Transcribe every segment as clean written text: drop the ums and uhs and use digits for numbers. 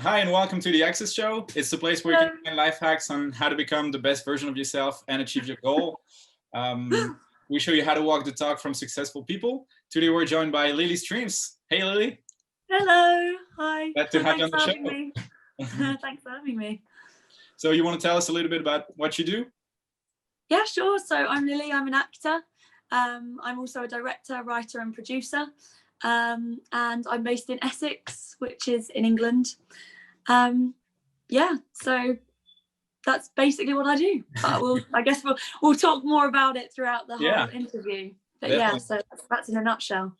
Hi and welcome to the HackCess Show. It's the place where you can find life hacks on how to become the best version of yourself and achieve your goal. We show you how to walk the talk from successful people. Today we're joined by Lily Streams. Hey Lily. Hello. Hi. Glad to have you on the show. Thanks for having me. So you want to tell us a little bit about what you do? Yeah, sure. So I'm Lily. I'm an actor. I'm also a director, writer and producer. And I'm based in Essex, which is in England. Yeah, so that's basically what I do. But I guess we'll talk more about it throughout the whole interview. But definitely. Yeah, so that's in a nutshell.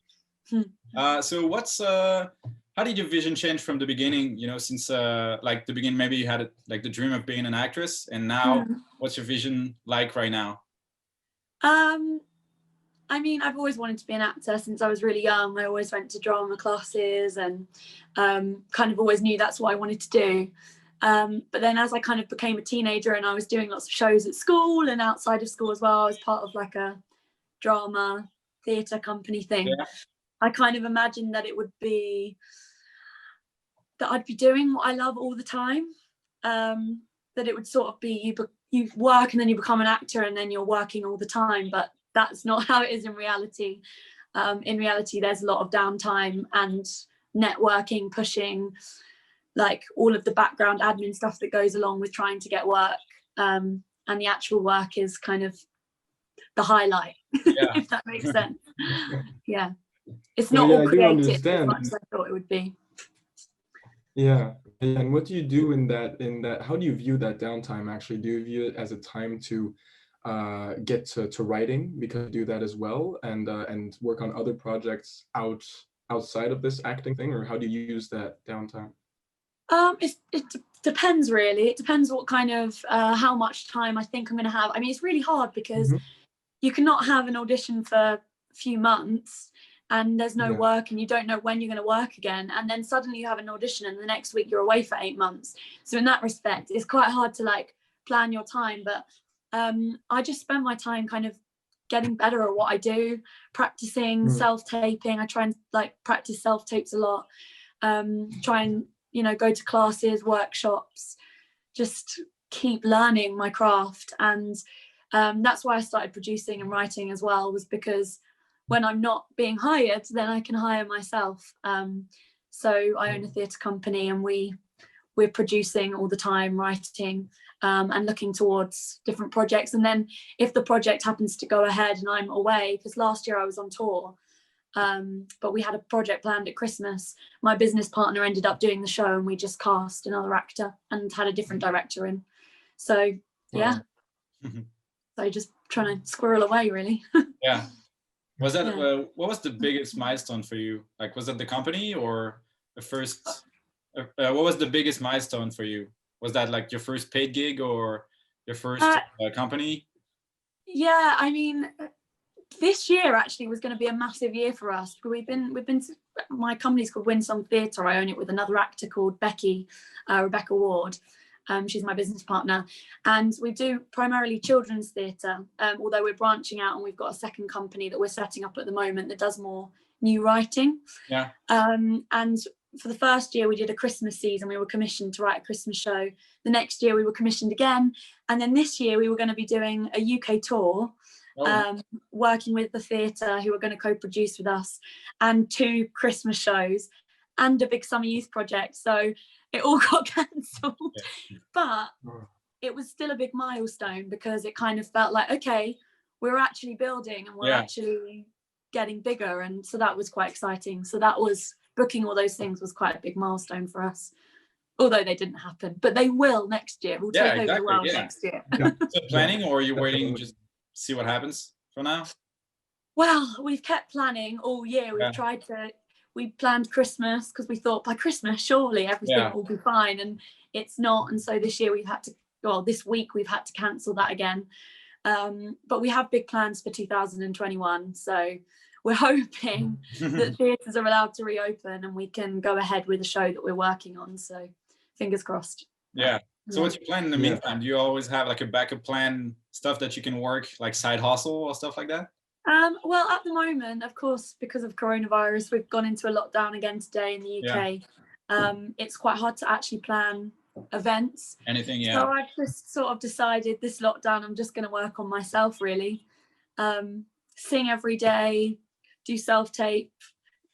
So how did your vision change from the beginning? You know, since like the beginning, maybe you had like the dream of being an actress, and now what's your vision like right now? I mean, I've always wanted to be an actor since I was really young. I always went to drama classes and kind of always knew that's what I wanted to do. But then as I kind of became a teenager and I was doing lots of shows at school and outside of school as well, I was part of like a drama theatre company thing. Yeah. I kind of imagined that it would be that I'd be doing what I love all the time. That it would sort of be you work and then you become an actor and then you're working all the time. But that's not how it is in reality. In reality, there's a lot of downtime and networking, pushing, like all of the background admin stuff that goes along with trying to get work. And the actual work is kind of the highlight, if that makes sense. Yeah. It's not all creative as much as I thought it would be. Yeah. And what do you do in that, how do you view that downtime actually? Do you view it as a time to get to writing, because you do that as well, and work on other projects outside of this acting thing, or how do you use that downtime? It depends really. It depends what kind of how much time I think I'm going to have. I mean, it's really hard because you cannot have an audition for a few months and there's no work and you don't know when you're going to work again, and then suddenly you have an audition and the next week you're away for 8 months. So in that respect, it's quite hard to like plan your time. But I just spend my time kind of getting better at what I do, practicing self-taping. I try and like practice self-tapes a lot, try and, you know, go to classes, workshops, just keep learning my craft. And that's why I started producing and writing as well, was because when I'm not being hired, then I can hire myself. So I own a theatre company and we're producing all the time, writing, and looking towards different projects. And then if the project happens to go ahead and I'm away, because last year I was on tour, but we had a project planned at Christmas. My business partner ended up doing the show and we just cast another actor and had a different director in. So yeah, so just trying to squirrel away really. Yeah. Was that what was the biggest milestone for you? Like, was that the company or the first? What was the biggest milestone for you? Was that like your first paid gig or your first company? Yeah, I mean, this year actually was going to be a massive year for us. We've been. My company's called Win Some Theatre. I own it with another actor called Rebecca Ward. She's my business partner, and we do primarily children's theatre. Although we're branching out and we've got a second company that we're setting up at the moment that does more new writing. Yeah. And for the first year we did a Christmas season. We were commissioned to write a Christmas show. The next year we were commissioned again, and then this year we were going to be doing a UK tour. Working with the theatre who are going to co-produce with us, and 2 Christmas shows and a big summer youth project. So it all got cancelled. But it was still a big milestone because it kind of felt like, okay, we're actually building and we're actually getting bigger. And so that was quite exciting. So that was, booking all those things was quite a big milestone for us. Although they didn't happen, but they will next year. We'll take over the world next year. So planning, or are you waiting just see what happens for now? Well, we've kept planning all year. We planned Christmas because we thought by Christmas surely everything will be fine, and it's not. And so this year this week we've had to cancel that again. But we have big plans for 2021. So we're hoping that theatres are allowed to reopen and we can go ahead with the show that we're working on. So fingers crossed. Yeah. So what's your plan in the meantime? Do you always have like a backup plan, stuff that you can work, like side hustle or stuff like that? Well, at the moment, of course, because of coronavirus, we've gone into a lockdown again today in the UK. it's quite hard to actually plan events. Anything, yeah. So I just sort of decided this lockdown, I'm just going to work on myself, really. Sing every day, do self-tape,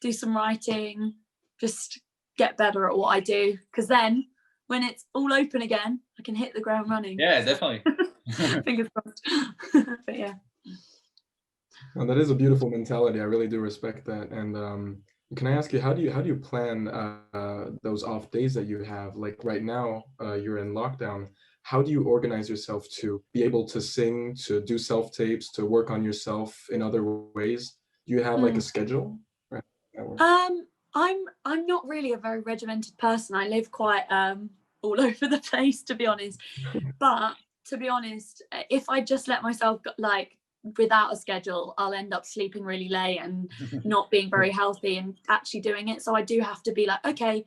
do some writing, just get better at what I do. Because then when it's all open again, I can hit the ground running. Yeah, definitely. Fingers crossed. But yeah. Well, that is a beautiful mentality. I really do respect that. And can I ask you, how do you plan those off days that you have? Like right now, you're in lockdown. How do you organize yourself to be able to sing, to do self-tapes, to work on yourself in other ways? Do you have like a schedule? I'm not really a very regimented person. I live quite all over the place, to be honest. But to be honest, if I just let myself like without a schedule, I'll end up sleeping really late and not being very healthy and actually doing it. So I do have to be like, okay,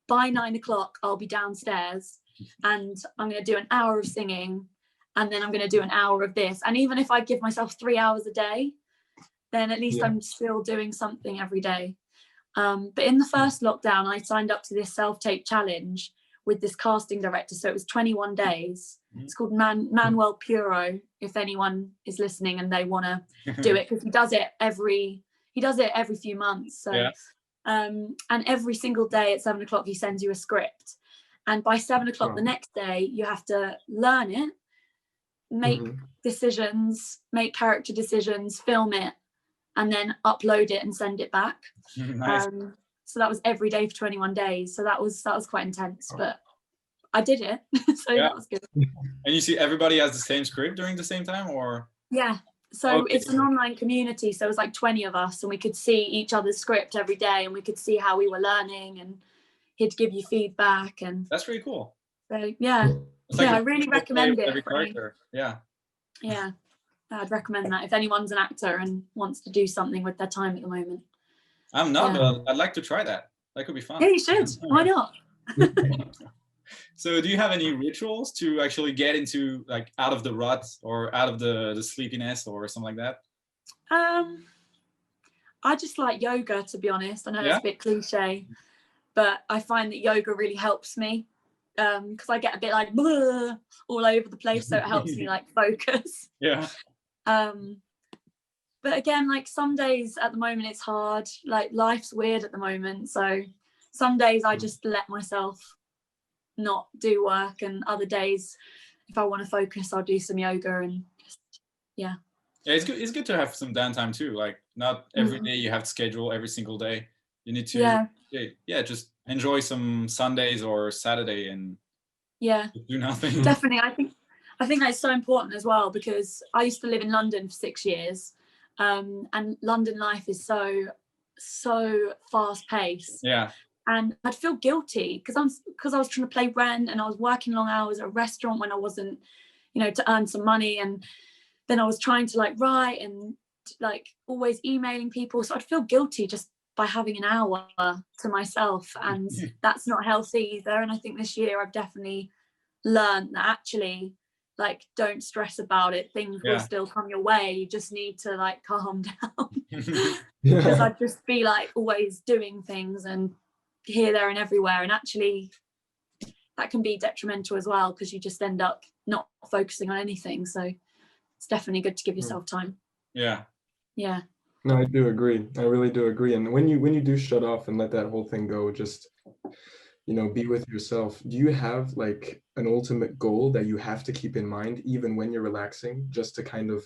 by 9 o'clock, I'll be downstairs and I'm going to do an hour of singing, and then I'm going to do an hour of this. And even if I give myself 3 hours a day, then at least I'm still doing something every day. But in the first lockdown, I signed up to this self-tape challenge with this casting director. So it was 21 days. It's called Manuel Puro, if anyone is listening and they want to do it, because he does it every few months. So and every single day at 7 o'clock, he sends you a script. And by 7 o'clock the next day, you have to learn it, make decisions, make character decisions, film it, and then upload it and send it back. Nice. So that was every day for 21 days. So that was quite intense, but I did it. So that was good. And you see everybody has the same script during the same time, or? Yeah. So it's an online community. So it was like 20 of us, and we could see each other's script every day, and we could see how we were learning, and he'd give you feedback. And that's really cool. So yeah. It's like I really recommend it. Every character. Yeah. Yeah. I'd recommend that if anyone's an actor and wants to do something with their time at the moment. I'm not, but I'd like to try that. That could be fun. Yeah, you should. Why not? So do you have any rituals to actually get into, like, out of the rut or out of the sleepiness or something like that? I just like yoga, to be honest. I know it's a bit cliche, but I find that yoga really helps me because I get a bit like all over the place, so it helps me like focus. Yeah. But again, like some days at the moment it's hard, like life's weird at the moment, so some days I just let myself not do work, and other days if I want to focus I'll do some yoga and just yeah, it's good to have some downtime too, like not every day you have to schedule every single day. You need to just enjoy some Sundays or Saturday and do nothing. Definitely. I think that's so important as well, because I used to live in London for 6 years, and London life is so fast paced. Yeah. And I'd feel guilty because I was trying to pay rent and I was working long hours at a restaurant when I wasn't, to earn some money, and then I was trying to like write and like always emailing people, so I'd feel guilty just by having an hour to myself, and that's not healthy either. And I think this year I've definitely learned that actually, like, don't stress about it, things will still come your way, you just need to like calm down. Because I'd just be like always doing things and here, there and everywhere, and actually that can be detrimental as well, because you just end up not focusing on anything. So it's definitely good to give yourself time. Yeah No, I do agree. I really do agree. And when you do shut off and let that whole thing go, just be with yourself, do you have like an ultimate goal that you have to keep in mind even when you're relaxing, just to kind of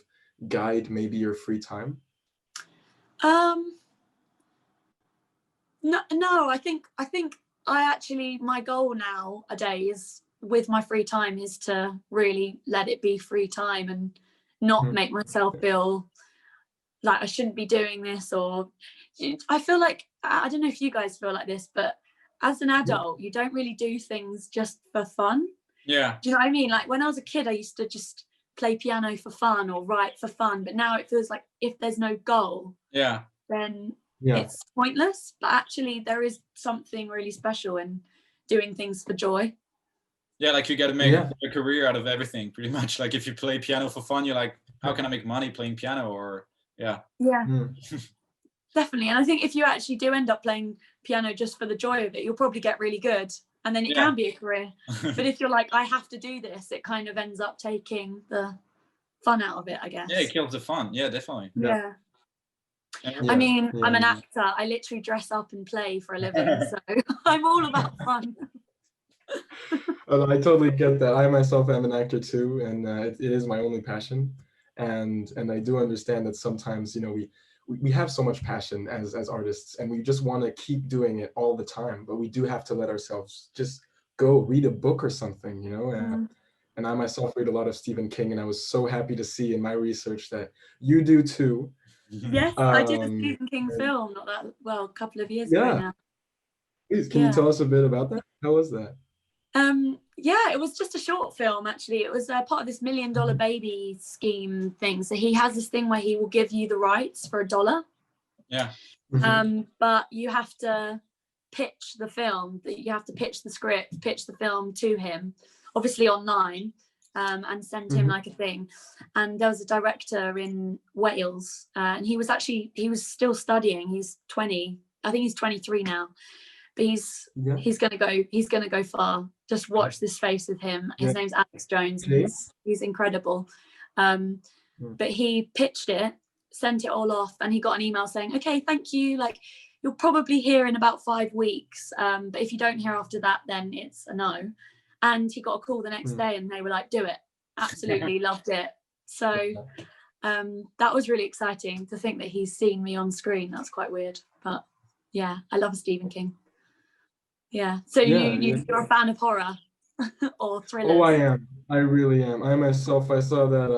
guide maybe your free time? No, I think I actually, my goal nowadays with my free time is to really let it be free time and not make myself feel like I shouldn't be doing this. Or I feel like, I don't know if you guys feel like this, but as an adult, you don't really do things just for fun. Yeah. Do you know what I mean? Like when I was a kid, I used to just play piano for fun or write for fun. But now it feels like if there's no goal, then it's pointless. But actually there is something really special in doing things for joy. Yeah, like you got to make a career out of everything pretty much. Like if you play piano for fun, you're like, how can I make money playing piano? Or Definitely. And I think if you actually do end up playing piano just for the joy of it, you'll probably get really good. And then it can be a career. But if you're like, I have to do this, it kind of ends up taking the fun out of it, I guess. Yeah, it kills the fun. Yeah, definitely. Yeah. I mean, I'm an actor. I literally dress up and play for a living. So I'm all about fun. I totally get that. I myself am an actor too, and it is my only passion. And I do understand that sometimes, you know, we have so much passion as artists, and we just want to keep doing it all the time, but we do have to let ourselves just go read a book or something, you know. And I myself read a lot of Stephen King, and I was so happy to see in my research that you do too. Yes, I did a Stephen King film a couple of years ago now. Please, can you tell us a bit about that? How was that? Yeah, it was just a short film, actually. It was part of this $1 Million Baby scheme thing. So he has this thing where he will give you the rights for $1. Yeah. But you have to pitch the film, you have to pitch the script, pitch the film to him, obviously online, and send him like a thing. And there was a director in Wales, and he was still studying. He's 20, I think he's 23 now. But he's gonna go far. Just watch this space with him. His name's Alex Jones, and he's incredible. But he pitched it, sent it all off, and he got an email saying, "Okay, thank you. Like, you'll probably hear in about 5 weeks. But if you don't hear after that, then it's a no." And he got a call the next day, and they were like, "Do it." Absolutely loved it. So that was really exciting to think that he's seen me on screen. That's quite weird, but yeah, I love Stephen King. Yeah. So you're a fan of horror or thrillers? Oh, I am. I really am. I myself, I saw that.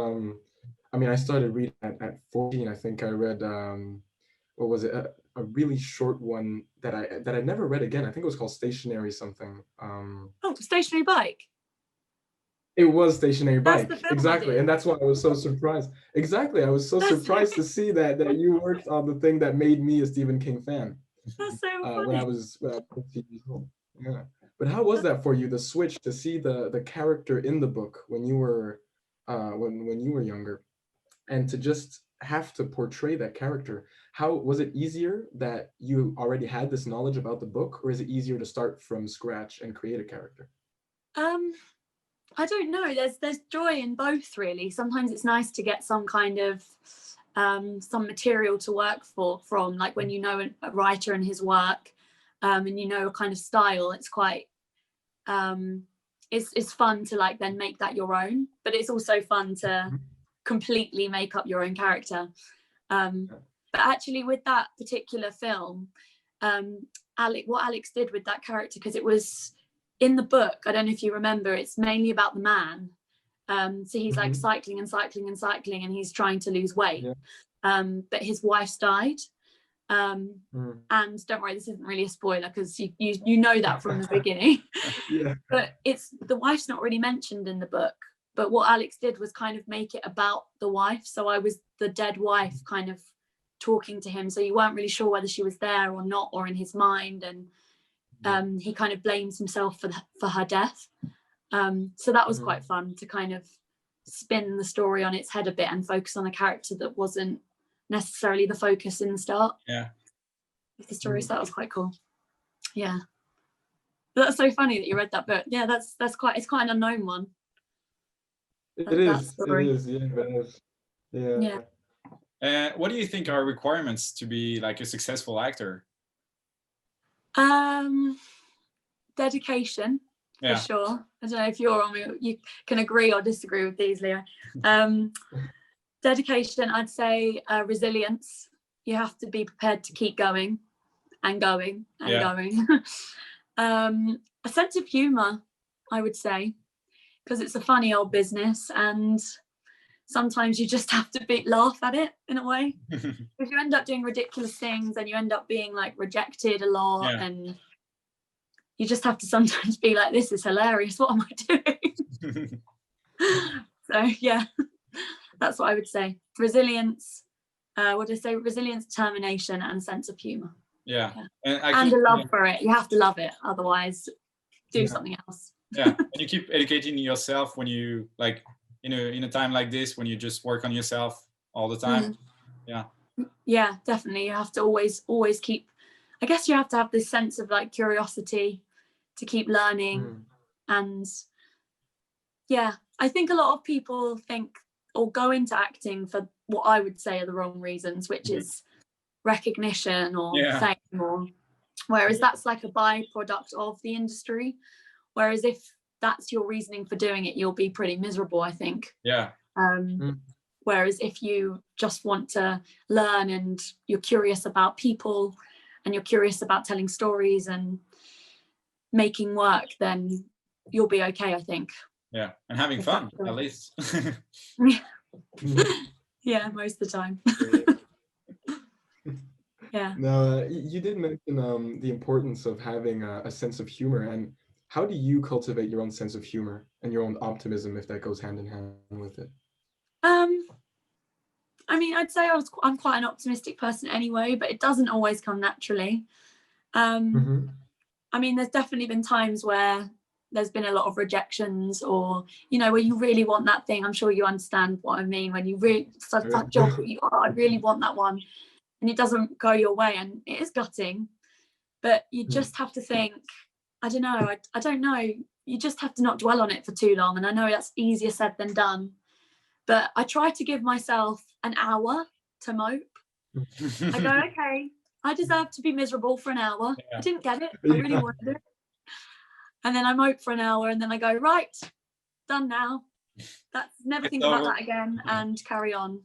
I mean, I started reading at 14. I think I read what was it? A really short one that I never read again. I think it was called Stationary something. Stationary Bike. It was Stationary Bike. That's the film exactly, and that's why I was so surprised. Exactly, I was so surprised to see that you worked on the thing that made me a Stephen King fan. That's so funny. When I was 15 years old. Yeah. But how was that for you, the switch to see the character in the book when you were when you were younger, and to just have to portray that character? How was it easier that you already had this knowledge about the book, or is it easier to start from scratch and create a character? I don't know. There's joy in both, really. Sometimes it's nice to get some kind of some material to work from, like when you know a writer and his work, and you know a kind of style. It's quite it's fun to like then make that your own, but it's also fun to completely make up your own character. But actually with that particular film, what Alex did with that character, because it was in the book, I don't know if you remember, it's mainly about the man. So he's like cycling and he's trying to lose weight. But his wife's died. And don't worry, this isn't really a spoiler because you know that from the beginning. But the wife's not really mentioned in the book. But what Alex did was kind of make it about the wife. So I was the dead wife kind of talking to him. So you weren't really sure whether she was there or not, or in his mind. And he kind of blames himself for her death. So that was quite fun to kind of spin the story on its head a bit and focus on a character that wasn't necessarily the focus in the start of the story. So that was quite cool. Yeah. But that's so funny that you read that book. Yeah, it's quite an unknown one. It is. Yeah. What do you think are requirements to be like a successful actor? Dedication, for sure. I don't know if you can agree or disagree with these, Leo. Dedication, I'd say. Resilience. You have to be prepared to keep going and going and going. A sense of humor, I would say, because it's a funny old business, and sometimes you just have to laugh at it in a way. If you end up doing ridiculous things and you end up being like rejected a lot, and you just have to sometimes be like, this is hilarious, what am I doing? So yeah, that's what I would say. Resilience, what did I say? Resilience, determination, and a sense of humor. And a love for it. You have to love it, otherwise do something else. And you keep educating yourself when you like, in a time like this, when you just work on yourself all the time. Yeah, definitely. You have to always keep, I guess you have to have this sense of like curiosity to keep learning. And yeah, I think a lot of people think or go into acting for what I would say are the wrong reasons, which is recognition or fame, or whereas that's like a byproduct of the industry. Whereas if that's your reasoning for doing it, you'll be pretty miserable, I think. Whereas if you just want to learn and you're curious about people and you're curious about telling stories and making work, then you'll be okay, I think. Yeah, and having fun, at least. Yeah, most of the time. Yeah. Now, you did mention the importance of having a sense of humor, and how do you cultivate your own sense of humor and your own optimism, if that goes hand in hand with it? I mean, I'd say I'm quite an optimistic person anyway, but it doesn't always come naturally. I mean, there's definitely been times where there's been a lot of rejections, or, you know, where you really want that thing. I'm sure you understand what I mean, when you really, that job that I really want that one, and it doesn't go your way, and it is gutting, but you just have to think, I don't know, you just have to not dwell on it for too long. And I know that's easier said than done, but I try to give myself an hour to mope. I go, okay, I deserve to be miserable for an hour. I didn't get it, I really wanted it. And then I mope for an hour, and then I go, right, done now. That's never think about that again, and carry on.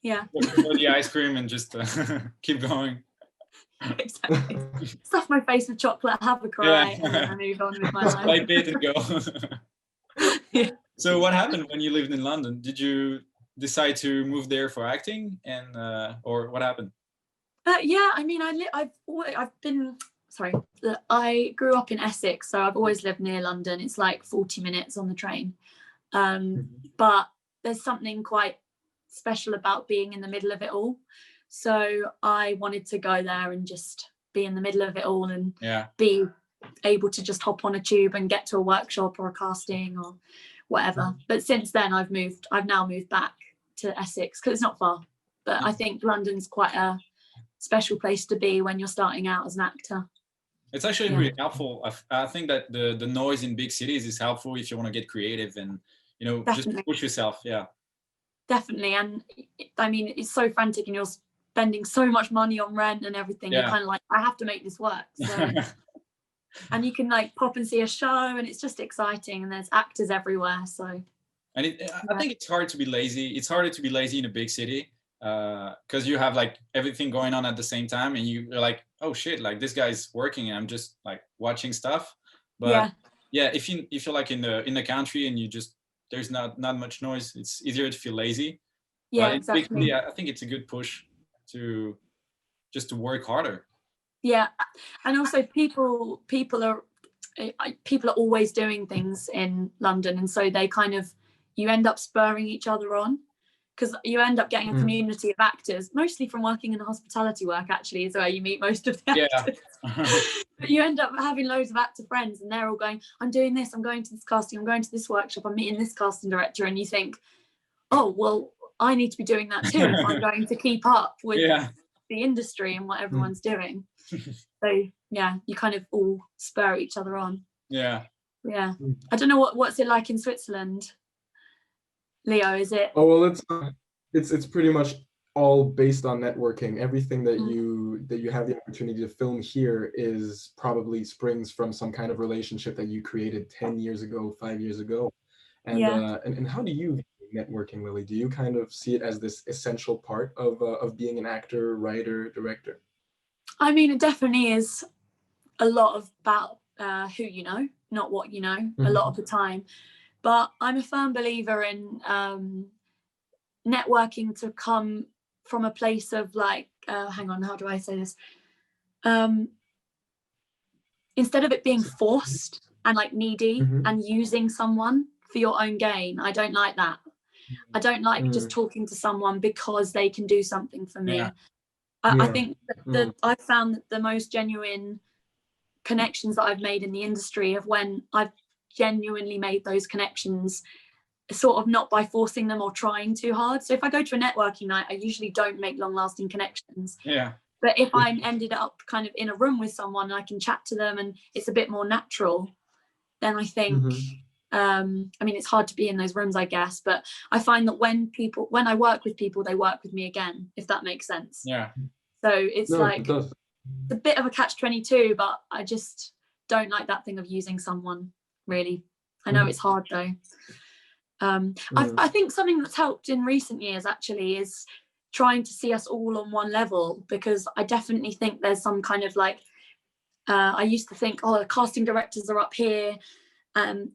Yeah. Or the ice cream and just keep going. Exactly. Stuff my face with chocolate, have a cry, and then I move on with my life. Wipe it and go. So what happened when you lived in London? Did you decide to move there for acting, and or what happened? Yeah, I mean, I grew up in Essex, so I've always lived near London. It's like 40 minutes on the train. But there's something quite special about being in the middle of it all. So I wanted to go there and just be in the middle of it all, and be able to just hop on a tube and get to a workshop or a casting or whatever. But since then I've now moved back to Essex because it's not far. But I think London's quite a special place to be when you're starting out as an actor. It's actually really helpful. I think that the noise in big cities is helpful if you want to get creative and, you know, just push yourself. Yeah. Definitely. And I mean, it's so frantic and you're spending so much money on rent and everything. You're kind of like, I have to make this work. So, and you can like pop and see a show, and it's just exciting, and there's actors everywhere. So, and I think it's hard to be lazy. It's harder to be lazy in a big city because you have like everything going on at the same time, and you're like, oh shit, like this guy's working and I'm just like watching stuff. But if you're like in the country and you just, there's not much noise, it's easier to feel lazy. Yeah, exactly. I think it's a good push to just to work harder. Yeah, and also people are always doing things in London, and so they kind of, you end up spurring each other on, because you end up getting a community of actors, mostly from working in the hospitality work, actually, is where you meet most of the actors. But you end up having loads of actor friends, and they're all going, I'm doing this, I'm going to this casting, I'm going to this workshop, I'm meeting this casting director, and you think, oh, well, I need to be doing that too if I'm going to keep up with the industry and what everyone's doing. So yeah, you kind of all spur each other on. Yeah. I don't know what's it like in Switzerland, Leo? Is it? Oh well, it's pretty much all based on networking. Everything that you have the opportunity to film here is probably springs from some kind of relationship that you created 10 years ago, 5 years ago. And and how do you view networking, Lily? Do you kind of see it as this essential part of being an actor, writer, director? I mean, it definitely is a lot about who you know, not what you know, a lot of the time. But I'm a firm believer in networking to come from a place of like, hang on, how do I say this? Instead of it being forced and like needy and using someone for your own gain, I don't like that. I don't like just talking to someone because they can do something for me. I think that I've found that the most genuine connections that I've made in the industry of when I've genuinely made those connections sort of not by forcing them or trying too hard. So if I go to a networking night, I usually don't make long-lasting connections. Yeah. But if I ended up kind of in a room with someone and I can chat to them and it's a bit more natural, then I think, I mean, it's hard to be in those rooms, I guess, but I find that when I work with people, they work with me again, if that makes sense. Yeah. So it's It it's a bit of a catch-22, but I just don't like that thing of using someone, really. I know it's hard though. I think something that's helped in recent years actually is trying to see us all on one level, because I definitely think there's some kind of like, I used to think, oh, the casting directors are up here,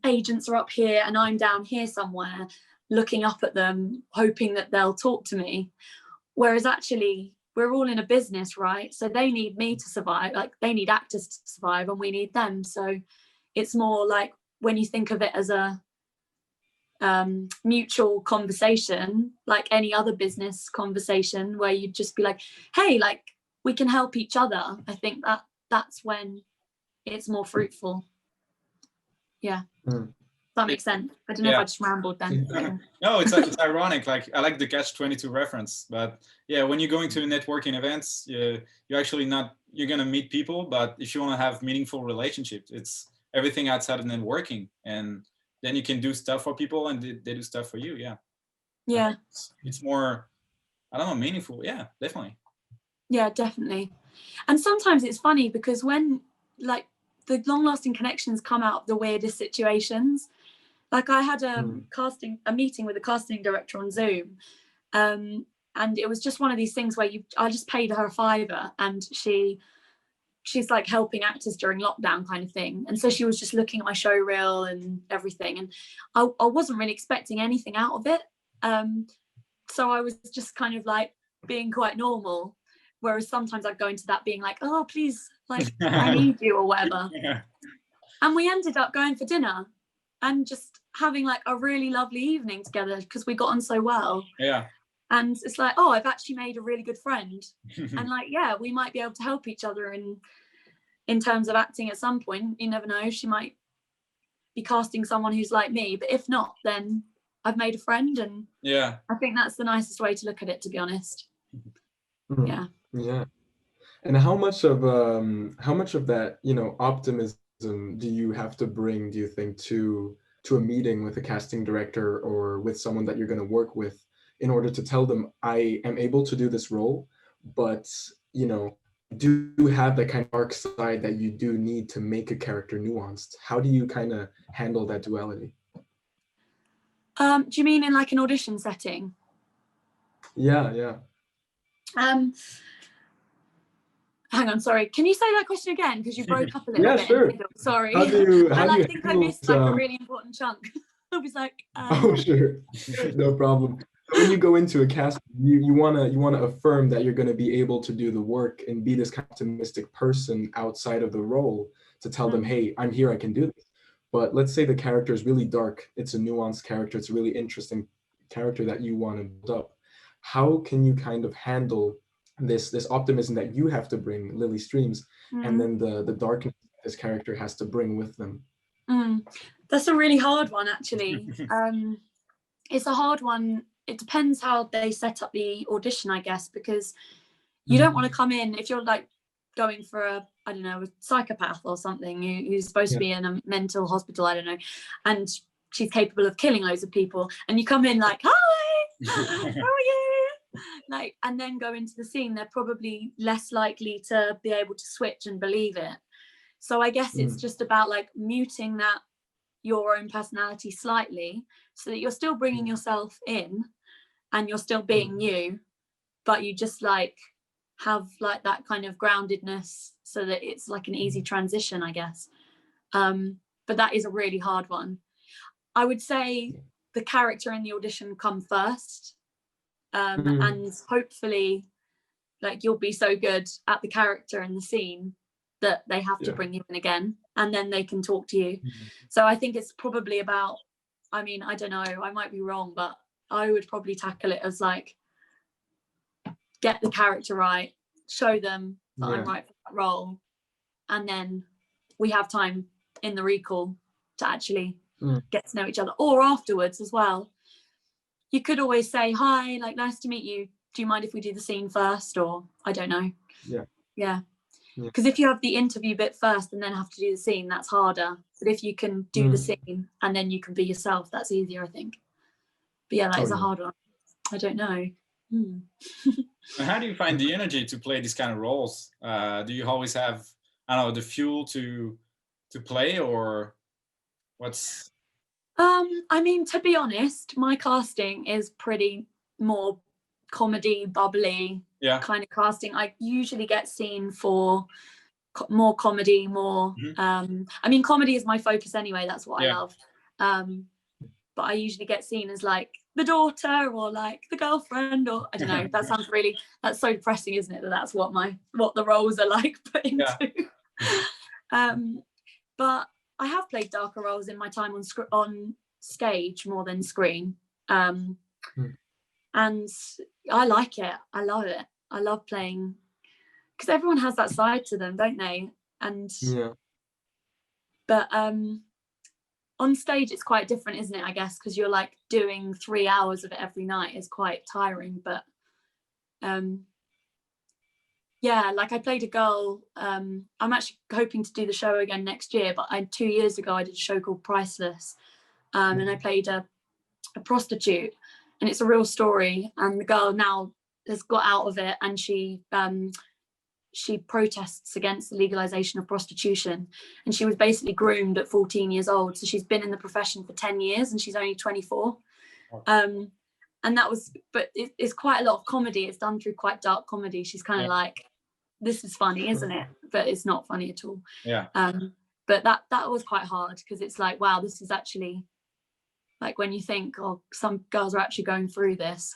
agents are up here, and I'm down here somewhere looking up at them, hoping that they'll talk to me. Whereas actually, we're all in a business, right? So they need me to survive, like they need actors to survive, and we need them. So it's more like when you think of it as a mutual conversation, like any other business conversation, where you'd just be like, hey, like we can help each other. I think that's when it's more fruitful. Yeah. That makes sense. I don't know if I just rambled then. No, it's ironic. Like I like the catch-22 reference, but yeah, when you're going to networking events, you're actually not, you're gonna meet people, but if you want to have meaningful relationships, it's everything outside of networking, and then you can do stuff for people and they do stuff for you. Yeah. It's more, I don't know, meaningful. Yeah, definitely. Yeah, definitely. And sometimes it's funny because when like the long-lasting connections come out of the weirdest situations. Like I had a meeting with a casting director on Zoom, and it was just one of these things where I just paid her a £5, and she's like helping actors during lockdown kind of thing. And so she was just looking at my show reel and everything, and I wasn't really expecting anything out of it. So I was just kind of like being quite normal. Whereas sometimes I'd go into that being like, oh, please, like I need you or whatever. Yeah. And we ended up going for dinner and just having like a really lovely evening together because we got on so well. Yeah. And it's like, oh, I've actually made a really good friend. And like, yeah, we might be able to help each other in terms of acting at some point. You never know. She might be casting someone who's like me, but if not, then I've made a friend. And yeah, I think that's the nicest way to look at it, to be honest. Yeah. Yeah. And how much of that, optimism do you have to bring, do you think, to a meeting with a casting director or with someone that you're going to work with in order to tell them, I am able to do this role, but, do you have that kind of dark side that you do need to make a character nuanced? How do you kind of handle that duality? Do you mean in like an audition setting? Yeah. Hang on, sorry. Can you say that question again? Because you broke up a little bit. Sure. Sorry. I think I missed like a really important chunk. I was like, Oh, sure. No problem. When you go into a casting, you wanna affirm that you're going to be able to do the work and be this optimistic person outside of the role to tell them, hey, I'm here, I can do this. But let's say the character is really dark. It's a nuanced character. It's a really interesting character that you want to build up. How can you kind of handle this optimism that you have to bring, Lily Streams, and then the darkness this character has to bring with them? That's a really hard one, actually. It's a hard one. It depends how they set up the audition, I guess, because you don't want to come in if you're like going for a psychopath or something who's supposed to be in a mental hospital, I don't know, and she's capable of killing loads of people, and you come in like, hi, how are you? Like, and then go into the scene, they're probably less likely to be able to switch and believe it. So I guess it's just about like muting that your own personality slightly so that you're still bringing yourself in and you're still being you, but you just like have like that kind of groundedness so that it's like an easy transition, I guess. But that is a really hard one. I would say the character and the audition come first. And hopefully like you'll be so good at the character and the scene that they have to bring you in again, and then they can talk to you. So I think it's probably about, I mean, I don't know, I might be wrong, but I would probably tackle it as like, get the character right, show them that I'm right for that role, and then we have time in the recall to actually get to know each other, or afterwards as well. You could always say, hi, like, nice to meet you. Do you mind if we do the scene first? Or I don't know. Yeah. Because if you have the interview bit first and then have to do the scene, that's harder. But if you can do the scene and then you can be yourself, that's easier, I think. But yeah, that is a hard one. I don't know. And how do you find the energy to play these kind of roles? Do you always have, I don't know, the fuel to play, or what's? I mean, to be honest, my casting is pretty more comedy, bubbly kind of casting. I usually get seen for more comedy, more. I mean, comedy is my focus anyway. That's what I love. But I usually get seen as like the daughter or like the girlfriend, or I don't know. That sounds really, that's so depressing, isn't it? That's what the roles are like put into. But I have played darker roles in my time on stage more than screen. And I like it. I love it. I love playing, because everyone has that side to them, don't they? And but on stage it's quite different, isn't it? I guess because you're like doing 3 hours of it every night is quite tiring. But like I played a girl. I'm actually hoping to do the show again next year, but 2 years ago I did a show called Priceless, and I played a prostitute, and it's a real story. And the girl now has got out of it, and she protests against the legalization of prostitution, and she was basically groomed at 14 years old. So she's been in the profession for 10 years and she's only 24. And that was, but it's quite a lot of comedy. It's done through quite dark comedy. She's kind of like, this is funny, isn't it? But it's not funny at all. But that was quite hard, because it's like, wow, this is actually like, when you think, oh, some girls are actually going through this.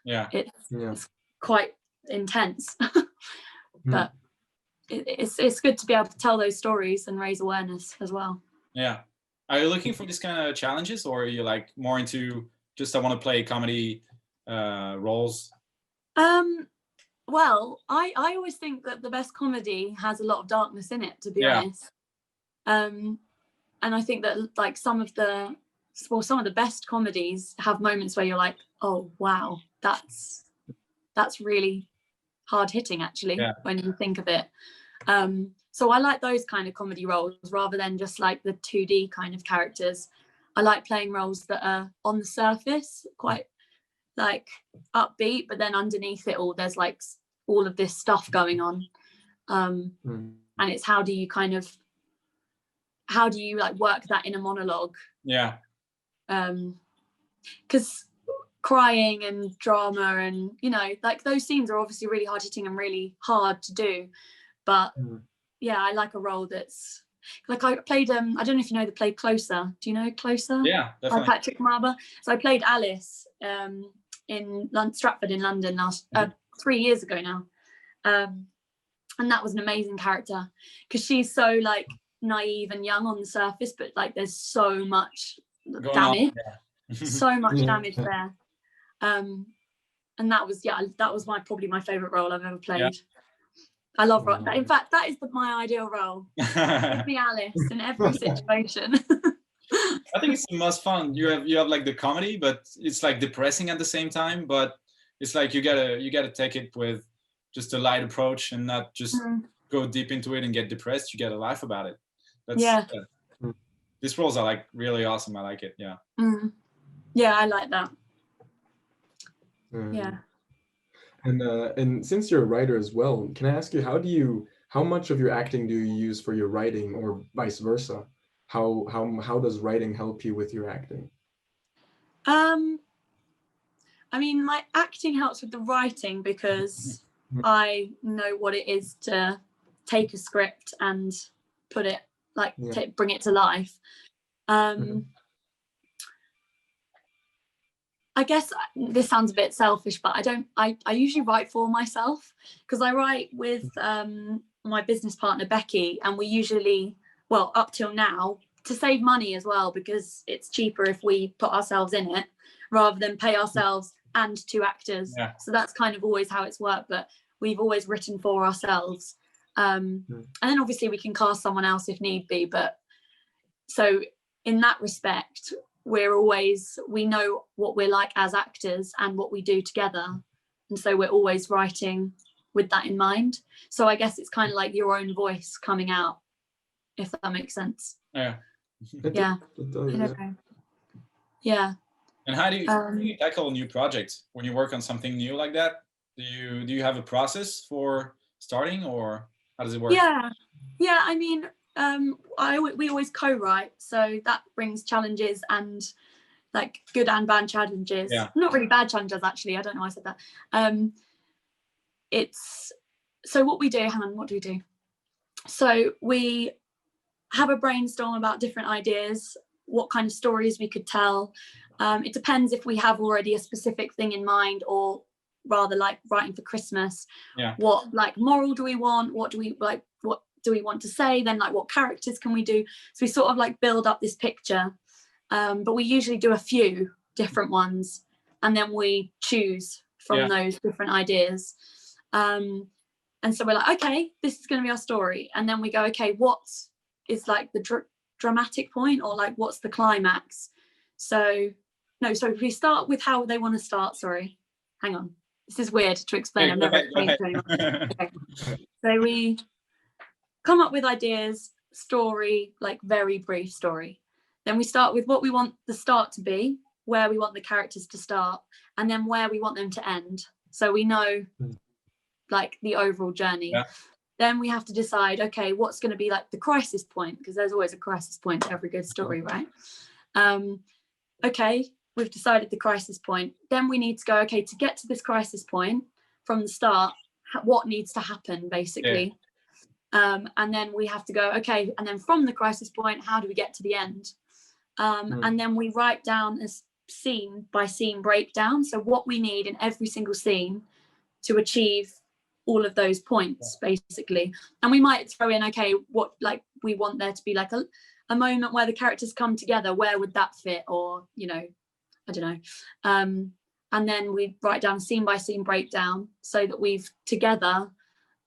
It's quite intense. But it's good to be able to tell those stories and raise awareness as well. Are you looking for these kind of challenges, or are you like more into just I want to play comedy roles? Well, I always think that the best comedy has a lot of darkness in it, to be honest. And I think that like some of the best comedies have moments where you're like, oh wow, that's really hard hitting, actually, when you think of it. So I like those kind of comedy roles rather than just like the 2D kind of characters. I like playing roles that are on the surface quite like upbeat, but then underneath it all there's like all of this stuff going on. And it's how do you like work that in a monologue? Because crying and drama and, you know, like those scenes are obviously really hard hitting and really hard to do. But I like a role that's like, I played I don't know if you know the play Closer. Do you know Closer? Yeah, definitely. By Patrick Marber. So I played Alice in Stratford in London 3 years ago now. And that was an amazing character, because she's so like naive and young on the surface, but like there's so much damage. So much damage there. And that was probably my favorite role I've ever played. I love that. In fact, that is my ideal role. Give me Alice in every situation. I think it's the most fun. You have like the comedy, but it's like depressing at the same time. But it's like you gotta take it with just a light approach and not just go deep into it and get depressed. You gotta laugh about it. These roles are like really awesome. I like it. Yeah, I like that. And since you're a writer as well, can I ask you, how much of your acting do you use for your writing, or vice versa? How does writing help you with your acting? I mean, my acting helps with the writing, because I know what it is to take a script and put it like bring it to life. I guess this sounds a bit selfish, but I usually write for myself, because I write with my business partner Becky, and we usually, well, up till now, to save money as well, because it's cheaper if we put ourselves in it rather than pay ourselves and 2 actors. So that's kind of always how it's worked, but we've always written for ourselves. And then obviously we can cast someone else if need be, but so in that respect, we know what we're like as actors and what we do together, and so we're always writing with that in mind. So I guess it's kind of like your own voice coming out, if that makes sense. Yeah. Yeah. It does, I don't know. Yeah. And how do you tackle new projects when you work on something new like that? Do you have a process for starting, or how does it work? Yeah. I mean, we always co-write, so that brings challenges, and like good and bad challenges. Yeah. Not really bad challenges, actually. I don't know why I said that. It's so what we do. Hang on, what do we do? So we have a brainstorm about different ideas, what kind of stories we could tell. It depends if we have already a specific thing in mind, or rather like writing for Christmas. Yeah. What like moral do we want? What do we like? What do we want to say? Then like what characters can we do? So we sort of like build up this picture, but we usually do a few different ones, and then we choose from those different ideas. And so we're like, okay, this is going to be our story, and then we go, okay, what is like the dramatic point, or like what's the climax? So we start with how they want to start. Sorry, hang on, this is weird to explain. I've never explained it to anyone. Okay. So we come up with ideas, story, like very brief story. Then we start with what we want the start to be, where we want the characters to start, and then where we want them to end, so we know like the overall journey. Yeah. Then we have to decide, okay, what's going to be like the crisis point, because there's always a crisis point to every good story, right? Okay, we've decided the crisis point. Then we need to go, okay, to get to this crisis point from the start, what needs to happen, basically. Yeah. And then we have to go, okay, and then from the crisis point, how do we get to the end? And then we write down a scene by scene breakdown, so what we need in every single scene to achieve all of those points, basically. And we might throw in, okay, what like we want there to be like a moment where the characters come together, where would that fit, or I don't know. And then we write down a scene by scene breakdown, so that we've together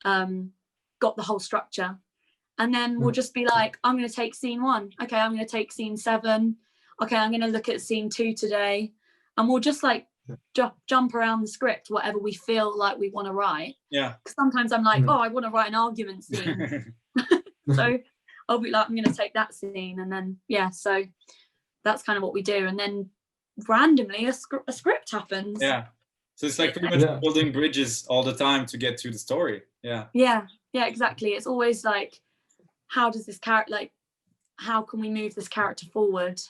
got the whole structure. And then we'll just be like, I'm going to take scene 1, okay, I'm going to take scene 7, okay, I'm going to look at scene 2 today, and we'll just like jump around the script, whatever we feel like we want to write. Yeah. Sometimes I'm like, I want to write an argument scene. So I'll be like, I'm going to take that scene, and then so that's kind of what we do. And then randomly a script happens. Yeah. So it's like pretty much building bridges all the time to get to the story. Yeah. Yeah, exactly. It's always like, how does this character, like, how can we move this character forward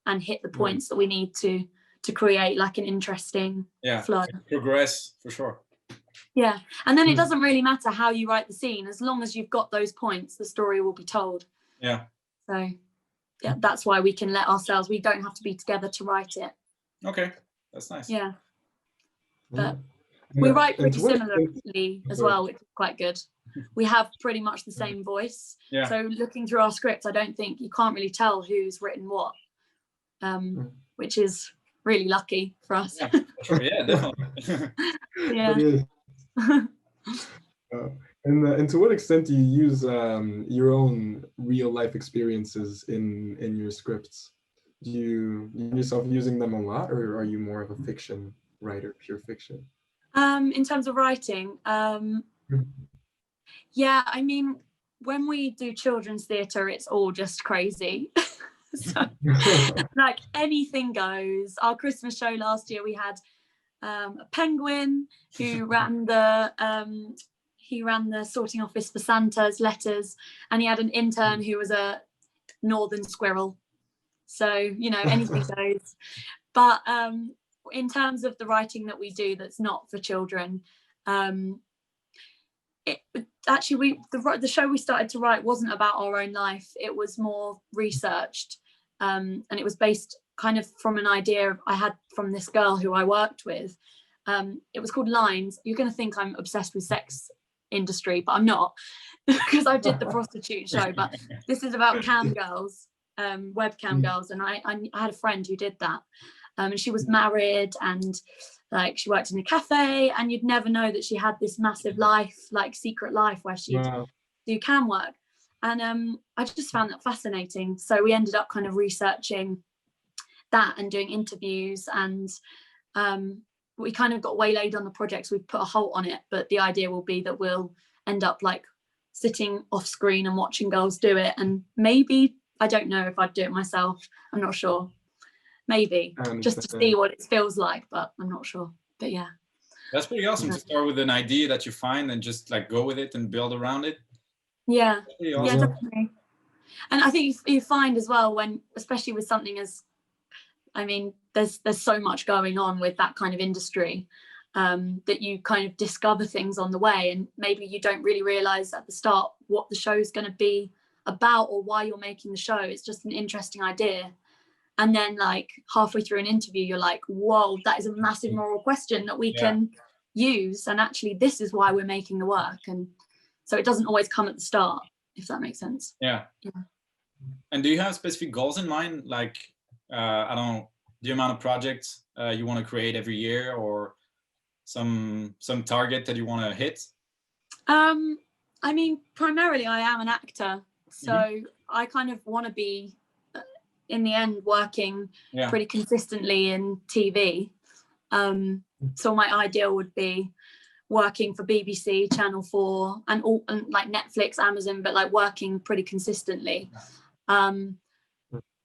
and hit the points that we need to create like an interesting flow. Progress, for sure. Yeah, and then it doesn't really matter how you write the scene, as long as you've got those points, the story will be told. Yeah. So yeah, that's why we can let ourselves, we don't have to be together to write it. Okay, that's nice. Yeah. But we write pretty similarly as well, which is quite good. We have pretty much the same voice. Yeah. So looking through our scripts, I don't think you can't really tell who's written what, which is really lucky for us. Yeah, sure. Yeah, definitely. Yeah. And to what extent do you use your own real life experiences in your scripts? Do you yourself using them a lot, or are you more of a fiction writer, pure fiction? In terms of writing, yeah, I mean, when we do children's theatre, it's all just crazy. So, like, anything goes. Our Christmas show last year, we had a penguin who ran the sorting office for Santa's letters, and he had an intern who was a northern squirrel. So, anything goes. But in terms of the writing that we do that's not for children, actually the show we started to write wasn't about our own life. It was more researched, and it was based kind of from an idea I had from this girl who I worked with. It was called Lines. You're going to think I'm obsessed with sex industry, but I'm not, because I did the prostitute show. But this is about cam girls, webcam girls, and I had a friend who did that, and she was married, and like she worked in a cafe, and you'd never know that she had this massive life, like secret life, where she'd do cam work. And I just found that fascinating. So we ended up kind of researching that and doing interviews, and we kind of got waylaid on the projects. We've put a halt on it, but the idea will be that we'll end up like sitting off screen and watching girls do it. And maybe, I don't know if I'd do it myself. I'm not sure. Maybe just to see what it feels like, but I'm not sure. But yeah. That's pretty awesome to start with an idea that you find and just like go with it and build around it. Yeah. Awesome. Yeah, definitely. And I think you find as well, when, especially with something as, I mean, there's so much going on with that kind of industry, that you kind of discover things on the way, and maybe you don't really realize at the start what the show is going to be about or why you're making the show. It's just an interesting idea, and then like halfway through an interview you're like, whoa, that is a massive moral question that we can use, and actually this is why we're making the work. And so it doesn't always come at the start, if that makes sense. Yeah. And do you have specific goals in mind, like I don't know, the amount of projects you want to create every year, or some target that you want to hit? I mean, primarily I am an actor, so I kind of want to be, in the end, working pretty consistently in TV. So my ideal would be working for BBC, Channel 4, and like Netflix, Amazon, but like working pretty consistently. But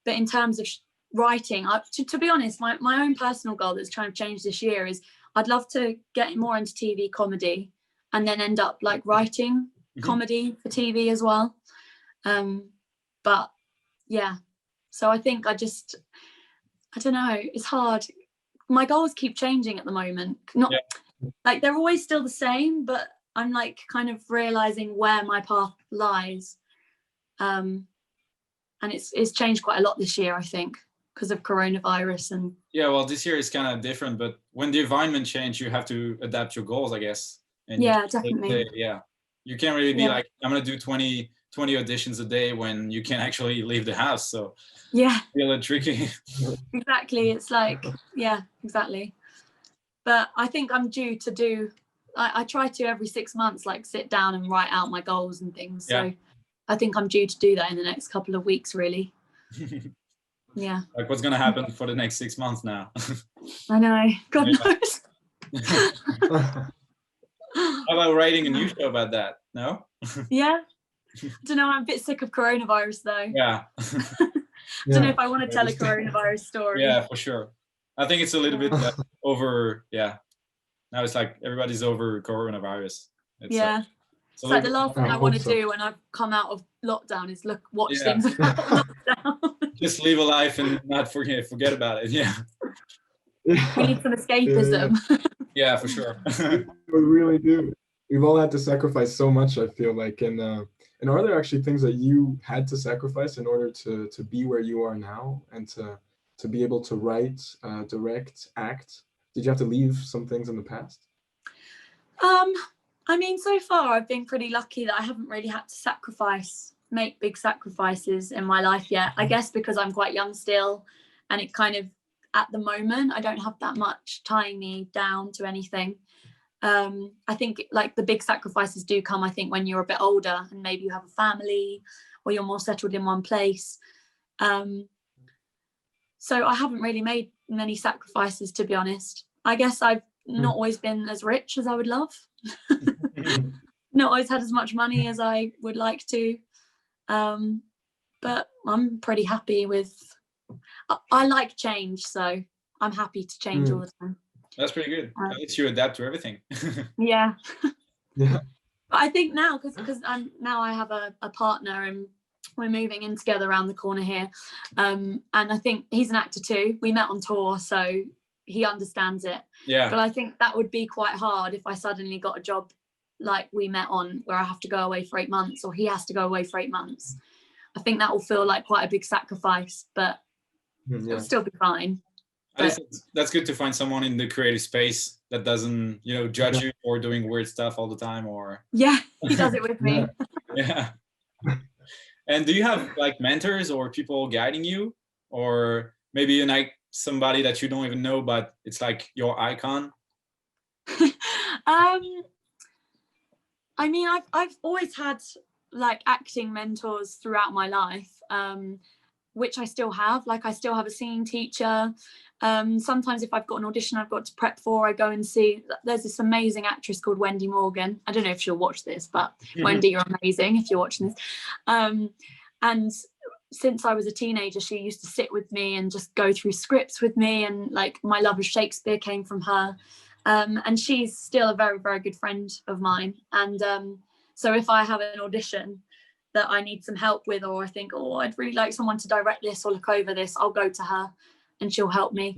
in terms of writing, to be honest, my own personal goal that's trying to change this year is I'd love to get more into TV comedy, and then end up like writing comedy for TV as well. But yeah, so I think I don't know, it's hard. My goals keep changing at the moment. Not like they're always still the same, but I'm like kind of realizing where my path lies. And it's changed quite a lot this year, I think, because of coronavirus. And well, this year is kind of different, but when the environment changes, you have to adapt your goals, I guess. And definitely. You can't really be like, I'm gonna do 20 auditions a day when you can't actually leave the house. So it's a little tricky. Exactly. It's like, exactly. But I think I'm due to do, I try to every 6 months, like sit down and write out my goals and things. So I think I'm due to do that in the next couple of weeks, really. Yeah. Like what's gonna happen for the next 6 months now? I know. God knows. How about writing a new show about that? No? Yeah. I don't know. I'm a bit sick of coronavirus, though. Yeah. Don't know if I want to tell a coronavirus story. Yeah, for sure. I think it's a little bit over. Yeah. Now it's like everybody's over coronavirus. It's like the last thing I want to do when I've come out of lockdown is watch things about lockdown. Just live a life and not forget about it. Yeah. We need some escapism. Yeah, for sure. We really do. We've all had to sacrifice so much, I feel like. And are there actually things that you had to sacrifice in order to be where you are now, and to be able to write, direct, act? Did you have to leave some things in the past? I mean, so far I've been pretty lucky that I haven't really had to make big sacrifices in my life yet. I guess because I'm quite young still, and it kind of, at the moment, I don't have that much tying me down to anything. I think like the big sacrifices do come, I think, when you're a bit older and maybe you have a family or you're more settled in one place. So I haven't really made many sacrifices, to be honest. I guess I've not always been as rich as I would love. Not always had as much money as I would like to. But I'm pretty happy with, I like change, so I'm happy to change all the time. That's pretty good. At least you adapt to everything. Yeah. But I think now, because now I have a partner, and we're moving in together around the corner here. And I think he's an actor too. We met on tour, so he understands it. Yeah. But I think that would be quite hard if I suddenly got a job like we met on, where I have to go away for 8 months, or he has to go away for 8 months. I think that will feel like quite a big sacrifice, but it'll still be fine. That's good to find someone in the creative space that doesn't, judge you for doing weird stuff all the time, or he does it with me. Yeah. And do you have like mentors or people guiding you, or maybe you like somebody that you don't even know, but it's like your icon? I mean, I've always had like acting mentors throughout my life, which I still have. Like I still have a singing teacher. Sometimes if I've got an audition I've got to prep for, I go and see. There's this amazing actress called Wendy Morgan. I don't know if she'll watch this, but Wendy, you're amazing if you're watching this. And since I was a teenager, she used to sit with me and just go through scripts with me, and like my love of Shakespeare came from her. And she's still a very, very good friend of mine. And so if I have an audition that I need some help with, or I think, oh, I'd really like someone to direct this or look over this, I'll go to her and she'll help me.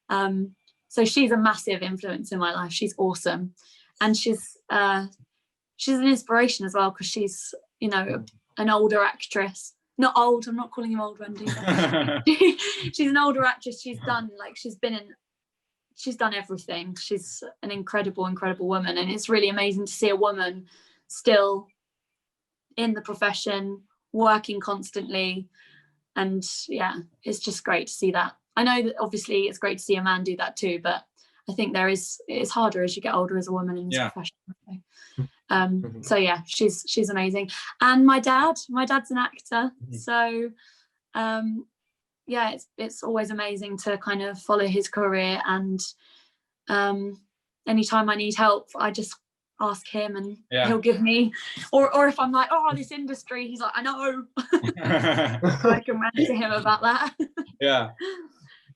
So she's a massive influence in my life. She's awesome. And she's an inspiration as well, because she's, you know, an older actress. Not old, I'm not calling him old, Wendy. She's an older actress. She's done everything. She's an incredible woman, and it's really amazing to see a woman still in the profession, working constantly. And yeah, it's just great to see that. I know that obviously it's great to see a man do that too, but I think it's harder as you get older as a woman in this profession. So yeah, she's amazing. And my dad's an actor, so yeah, it's always amazing to kind of follow his career. And anytime I need help, I just ask him, and he'll give me, or if I'm like, oh, this industry, he's like, I know. I can rant to him about that.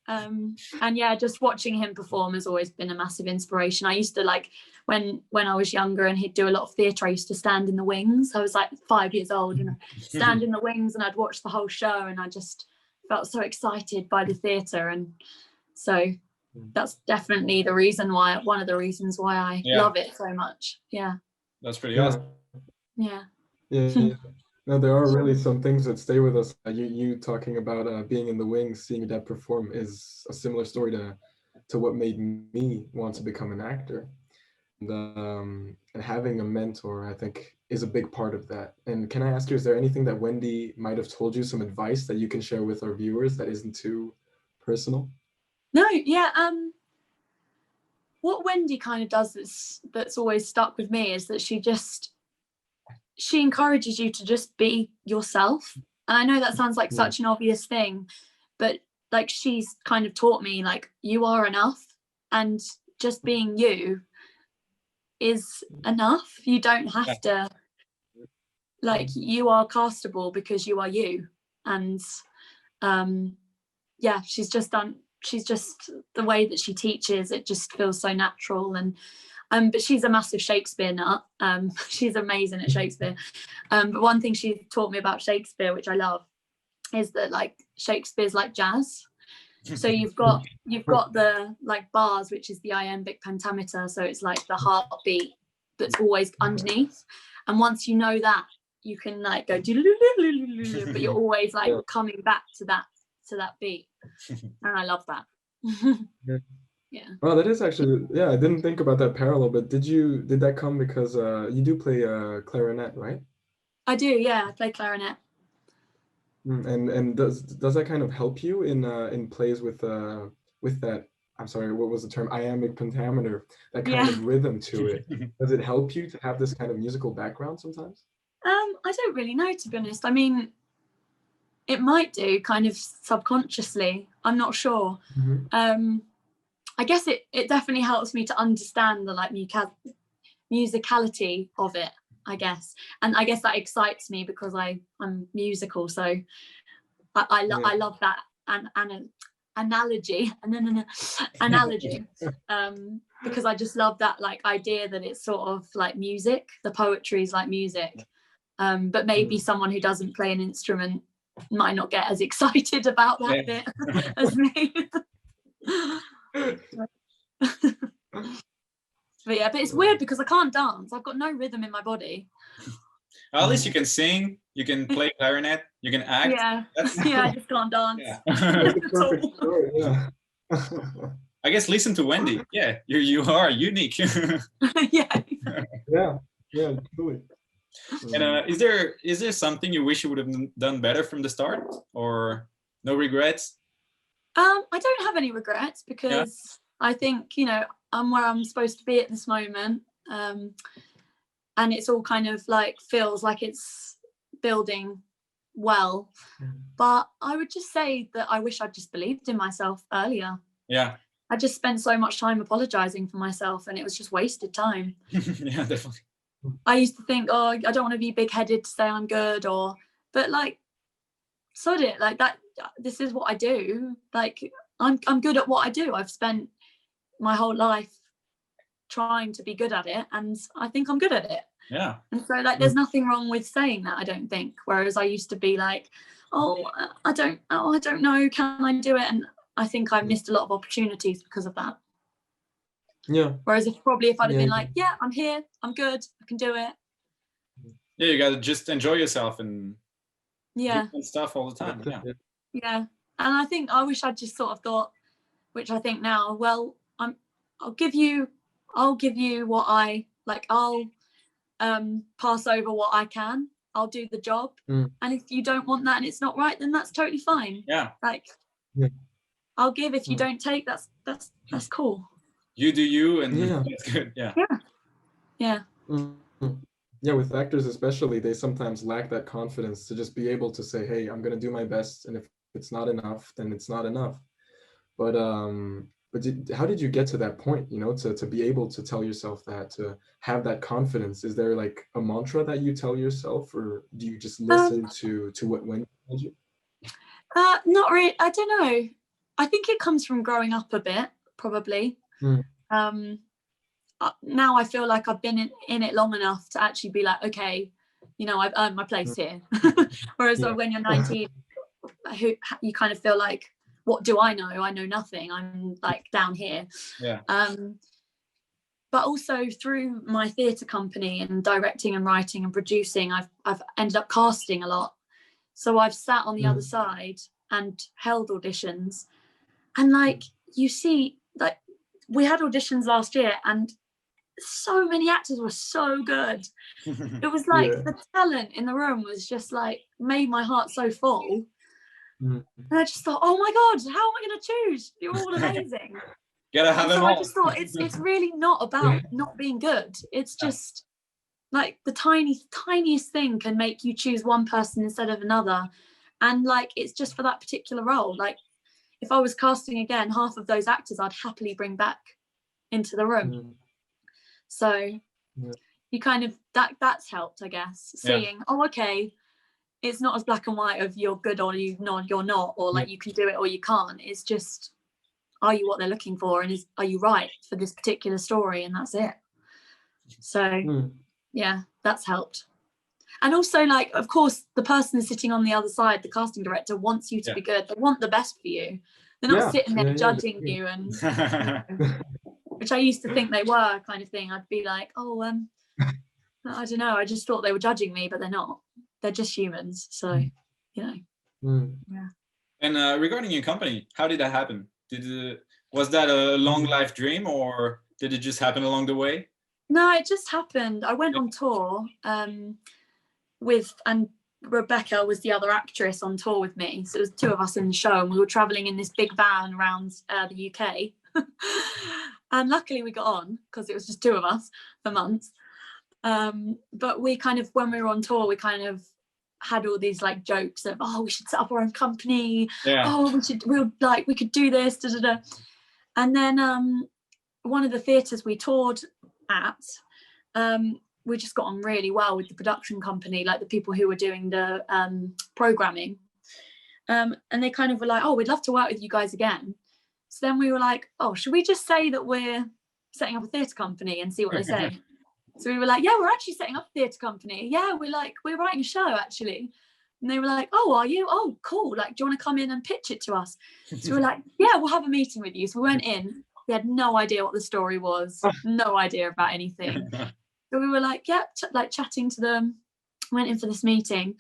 And yeah, just watching him perform has always been a massive inspiration. I used to, like, when I was younger and he'd do a lot of theatre, I used to stand in the wings. I was like 5 years old, and I'd stand in the wings and I'd watch the whole show, and I just felt so excited by the theatre. And so that's definitely one of the reasons why I love it so much. That's pretty awesome. Yeah. No, there are really some things that stay with us. You talking about being in the wings, seeing your dad perform, is a similar story to what made me want to become an actor. And having a mentor, I think, is a big part of that. And can I ask you, is there anything that Wendy might have told you, some advice that you can share with our viewers that isn't too personal? No, what Wendy kind of does that's always stuck with me is that she encourages you to just be yourself. And I know that sounds like such an obvious thing, but like, she's kind of taught me, like, you are enough, and just being you is enough. You don't have to, like, you are castable because you are you. And she's just the way that she teaches, it just feels so natural. And but she's a massive Shakespeare nut. She's amazing at Shakespeare. But one thing she taught me about Shakespeare, which I love, is that, like, Shakespeare's like jazz. So you've got the, like, bars, which is the iambic pentameter. So it's like the heartbeat that's always underneath. And once you know that, you can, like, go, but you're always, like, coming back to that beat. And I love that. Well, that is actually, I didn't think about that parallel, but did that come because you do play clarinet, right? I do, I play clarinet. And does that kind of help you in plays with that, I'm sorry, what was the term, iambic pentameter, that kind of rhythm to it? Does it help you to have this kind of musical background sometimes? I don't really know, to be honest. I mean, it might do, kind of subconsciously. I'm not sure. I guess it definitely helps me to understand the, like, musicality of it, I guess. And I guess that excites me because I'm musical, so I love that analogy because I just love that, like, idea that it's sort of like music, the poetry is like music, but maybe someone who doesn't play an instrument might not get as excited about that bit as me. But it's weird because I can't dance. I've got no rhythm in my body. Well, at least you can sing, you can play clarinet, you can act. I just can't dance. Perfect story, I guess listen to Wendy. You are unique. Yeah, truly. And is there something you wish you would have done better from the start, or no regrets? I don't have any regrets because I think, I'm where I'm supposed to be at this moment. and it's all kind of like feels like it's building well. But I would just say that I wish I'd just believed in myself earlier. Yeah. I just spent so much time apologizing for myself, and it was just wasted time. Yeah, definitely. I used to think, oh, I don't want to be big-headed to say I'm good, but like, sod it, like that. This is what I do. Like, I'm good at what I do. I've spent my whole life trying to be good at it, and I think I'm good at it. Yeah. And so like, there's nothing wrong with saying that, I don't think. Whereas I used to be like, I don't know, can I do it? And I think I missed a lot of opportunities because of that. Yeah. Whereas if I'd have been like, yeah, I'm here, I'm good, I can do it. Yeah, you gotta just enjoy yourself and Yeah. do stuff all the time. Yeah. Yeah. And I think I wish I'd just sort of thought, which I think now, well, I'll give you what I like. I'll pass over what I can. I'll do the job. And if you don't want that and it's not right, then that's totally fine. Yeah. Like, I'll give. If you don't take, that's cool. You do you, and that's good. Yeah. Yeah. Yeah, with actors especially, they sometimes lack that confidence to just be able to say, hey, I'm gonna do my best, and if it's not enough, then it's not enough. But how did you get to that point, to be able to tell yourself that, to have that confidence? Is there like a mantra that you tell yourself, or do you just listen to what Wendy told you? Not really. I don't know. I think it comes from growing up a bit, probably. Now I feel like I've been in it long enough to actually be like, okay, I've earned my place here. Whereas when you're 19, you kind of feel like, what do I know? I know nothing. I'm like down here. Yeah. But also through my theatre company and directing and writing and producing, I've ended up casting a lot. So I've sat on the other side and held auditions, and like, you see, like, we had auditions last year and so many actors were so good. It was like the talent in the room was just like made my heart so full. And I just thought, oh my God, how am I going to choose? You're all amazing. Gotta have them all. I just thought it's really not about not being good. It's just like the tiniest thing can make you choose one person instead of another. And like, it's just for that particular role. Like, if I was casting again, half of those actors I'd happily bring back into the room. So you kind of, that's helped, I guess, seeing, oh, okay, it's not as black and white of you're good or you're not, or like you can do it or you can't. It's just, are you what they're looking for, and are you right for this particular story, and that's it. So yeah, that's helped. And also, like, of course, the person sitting on the other side, the casting director, wants you to be good. They want the best for you. They're not sitting there judging you, and which I used to think they were, kind of thing. I'd be like, oh, I don't know, I just thought they were judging me, but they're not. They're just humans. So, Yeah. And regarding your company, how did that happen? Was that a long life dream, or did it just happen along the way? No, it just happened. I went on tour and Rebecca was the other actress on tour with me. So it was two of us in the show, and we were traveling in this big van around the UK. And luckily we got on, because it was just two of us for months. But we kind of, when we were on tour, we kind of had all these like jokes of, oh, we should set up our own company. Oh, we could do this. Da, da, da. And then one of the theatres we toured at, we just got on really well with the production company, like the people who were doing the programming. And they kind of were like, oh, we'd love to work with you guys again. So then we were like, oh, should we just say that we're setting up a theatre company and see what they say? So we were like, yeah, we're actually setting up a theatre company. Yeah, we're writing a show, actually. And they were like, oh, are you? Oh, cool. Like, do you want to come in and pitch it to us? So we were like, yeah, we'll have a meeting with you. So we went in. We had no idea what the story was, no idea about anything. So we were like, yeah, chatting to them, went in for this meeting,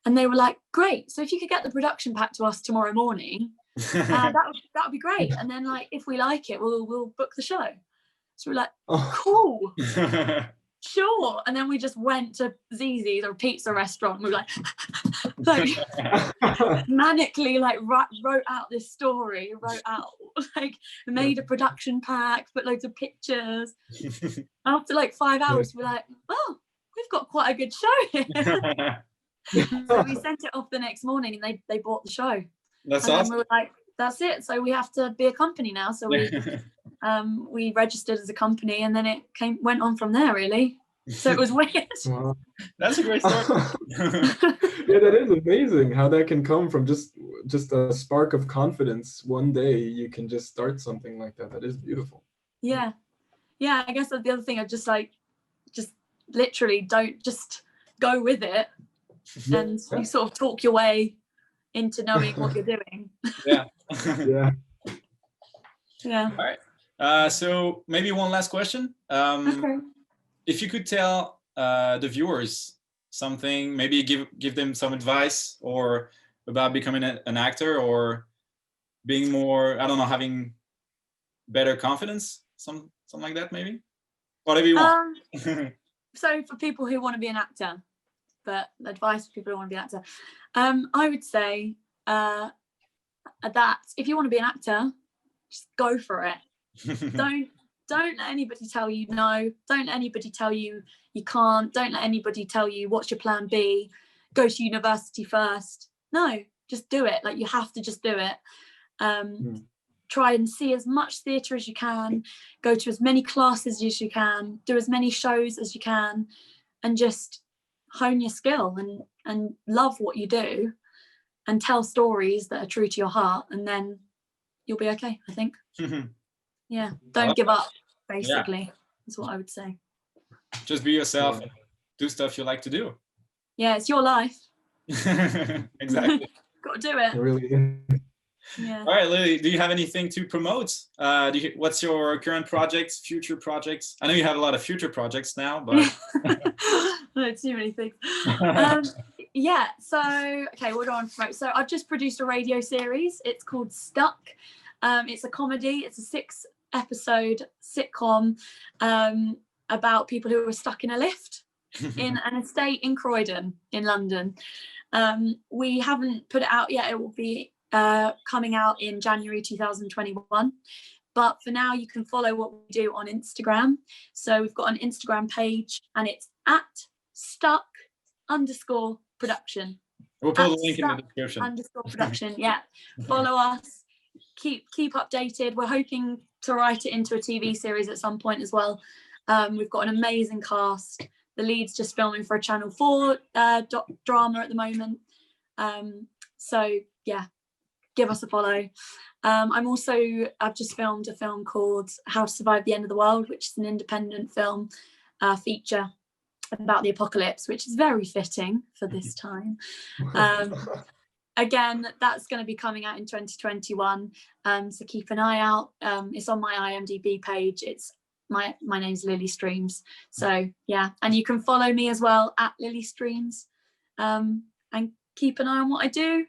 and they were like, great. So if you could get the production pack to us tomorrow morning, that would be great. And then, like, if we like it, we'll book the show. So we're like, cool, sure. And then we just went to Zizi's, or a pizza restaurant. We were like manically, like, wrote out this story, made a production pack, put loads of pictures. After like 5 hours, we're like, oh, we've got quite a good show here. So we sent it off the next morning and they bought the show. That's and awesome. then we were like, that's it. So we have to be a company now. So we registered as a company, and then it went on from there, really. So it was weird. Wow. That's a great story. Yeah, that is amazing how that can come from just a spark of confidence. One day you can just start something like that. That is beautiful. Yeah. I guess that's the other thing. I just literally don't just go with it, and you sort of talk your way into knowing what you're doing. Yeah. Yeah. All right. So maybe one last question. Okay. If you could tell the viewers something, maybe give them some advice or about becoming an actor or being more, I don't know, having better confidence, something like that, maybe. Whatever you want. So for people who want to be an actor, but advice for people who want to be an actor, I would say that if you want to be an actor, just go for it. Don't let anybody tell you no. Don't let anybody tell you you can't. Don't let anybody tell you what's your plan B. Go to university first. No, just do it. Like, you have to just do it. Try and see as much theatre as you can. Go to as many classes as you can. Do as many shows as you can, and just hone your skill and love what you do, and tell stories that are true to your heart, and then you'll be okay, I think. Yeah, don't give up, basically. That's what I would say. Just be yourself. Yeah. Do stuff you like to do. Yeah, it's your life. Exactly. Got to do it. It really is. Yeah. All right, Lily, do you have anything to promote? What's your current projects, future projects? I know you have a lot of future projects now, but no, too many things. Yeah, so okay, what do I want to promote? So I've just produced a radio series. It's called Stuck. It's a comedy. It's a 6-episode sitcom about people who are stuck in a lift in an estate in Croydon in London. We haven't put it out yet. It will be coming out in January 2021. But for now, you can follow what we do on Instagram. So we've got an Instagram page, and it's @stuck_production. We'll put a link in the description. _production. Yeah, follow us. Keep updated. We're hoping to write it into a TV series at some point as well. We've got an amazing cast. The lead's just filming for a Channel 4 drama at the moment. So yeah, give us a follow. I've just filmed a film called How to Survive the End of the World, which is an independent film feature about the apocalypse, which is very fitting for this time. Again, that's going to be coming out in 2021. So keep an eye out. It's on my IMDb page. It's my name's Lily Streams. So yeah, and you can follow me as well @LilyStreams, and keep an eye on what I do.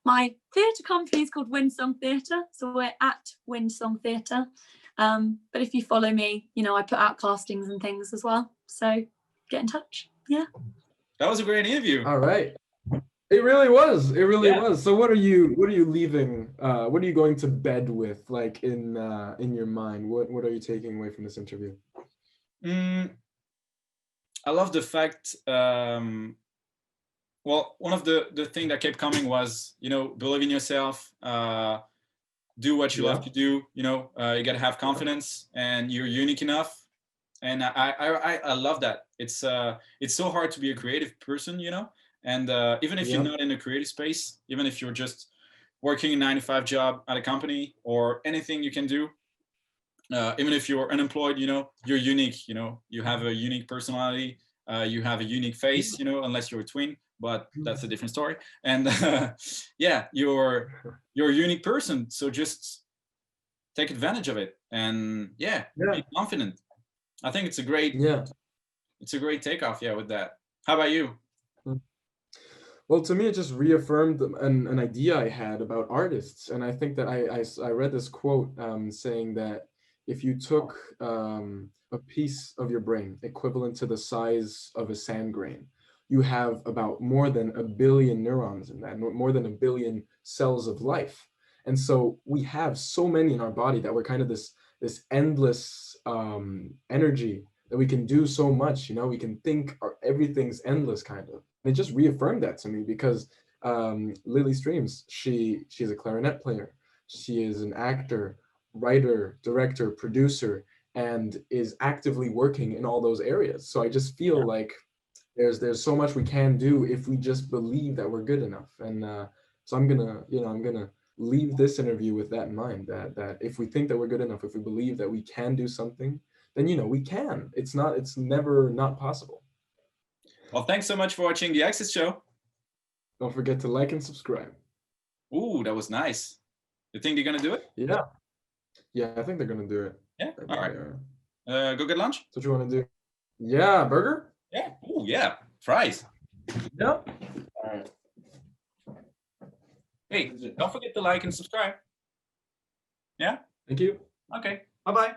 My theatre company is called Windsong Theatre, so we're @Windsong Theatre. But if you follow me, I put out castings and things as well. So get in touch. Yeah. That was a great interview. All right. It really was. It really was. So what are you leaving? What are you going to bed with, like in your mind? What are you taking away from this interview? I love the fact. Well, one of the thing that kept coming was, believe in yourself, do what you love to do. You got to have confidence, and you're unique enough. And I love that. It's so hard to be a creative person, and even if you're not in a creative space, even if you're just working a 9-to-5 job at a company or anything you can do, even if you're unemployed, you're unique. You have a unique personality. You have a unique face, unless you're a twin, but that's a different story. And you're a unique person. So just take advantage of it, and be confident. I think it's a great takeoff. With that. How about you? Well, to me, it just reaffirmed an idea I had about artists. And I think that I read this quote saying that if you took a piece of your brain equivalent to the size of a sand grain, you have about more than 1 billion neurons in that, more than 1 billion cells of life. And so we have so many in our body that we're kind of this endless energy that we can do so much, you know, we can think everything's endless kind of. And it just reaffirmed that to me because Lily Streams, she's a clarinet player. She is an actor, writer, director, producer, and is actively working in all those areas. So I just feel like there's so much we can do if we just believe that we're good enough. And so I'm gonna leave this interview with that in mind, that if we think that we're good enough, if we believe that we can do something, then we can. It's never not possible. Well, thanks so much for watching the HackCess Show. Don't forget to like and subscribe. Ooh, that was nice. You think they're gonna do it? Yeah, I think they're gonna do it. Yeah. All right. Go get lunch. That's what you want to do? Yeah, burger. Yeah. Ooh, yeah. Fries. Yep. All right. Hey, don't forget to like and subscribe. Yeah. Thank you. Okay. Bye-bye.